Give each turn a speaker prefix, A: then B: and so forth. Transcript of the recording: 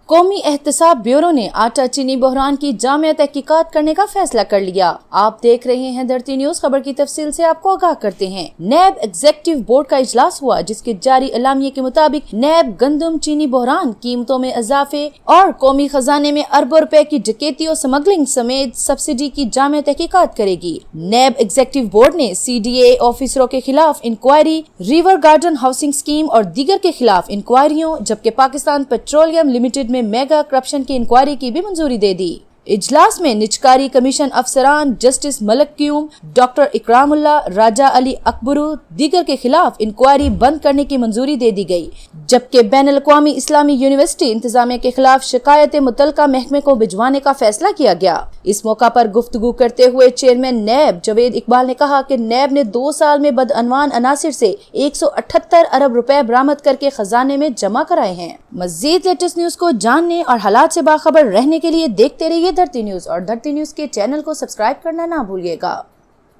A: قومی احتساب بیورو نے آٹا چینی بحران کی جامع تحقیقات کرنے کا فیصلہ کر لیا۔ آپ دیکھ رہے ہیں دھرتی نیوز، خبر کی تفصیل سے آپ کو آگاہ کرتے ہیں۔ نیب ایگزیکٹو بورڈ کا اجلاس ہوا، جس کے جاری اعلامیے کے مطابق نیب گندم چینی بحران، قیمتوں میں اضافے اور قومی خزانے میں اربوں روپے کی ڈکیتی اور سمگلنگ سمیت سبسڈی کی جامع تحقیقات کرے گی۔ نیب ایگزیکٹو بورڈ نے CDA آفیسروں کے خلاف inquiry, River Garden housing scheme اور دیگر کے خلاف انکوائریوں، جبکہ پاکستان پیٹرولیم لمیٹڈ میں میگا کرپشن کی انکوائری کی بھی منظوری دے دی۔ اجلاس میں نجکاری کمیشن افسران جسٹس ملک قیوم، ڈاکٹر اکرام اللہ، راجہ علی اکبرو دیگر کے خلاف انکوائری بند کرنے کی منظوری دے دی گئی، جبکہ بین الاقوامی اسلامی یونیورسٹی انتظامیہ کے خلاف شکایت متعلقہ محکمے کو بھجوانے کا فیصلہ کیا گیا۔ اس موقع پر گفتگو کرتے ہوئے چیئرمین نیب جاوید اقبال نے کہا کہ نیب نے 2 سال میں بدعنوان عناصر سے 178 ارب روپے برآمد کر کے خزانے میں جمع کرائے ہیں۔ مزید لیٹسٹ نیوز کو جاننے اور حالات سے باخبر رہنے کے لیے دیکھتے رہیے دھرتی نیوز، اور دھرتی نیوز کے چینل کو سبسکرائب کرنا نہ بھولیے گا۔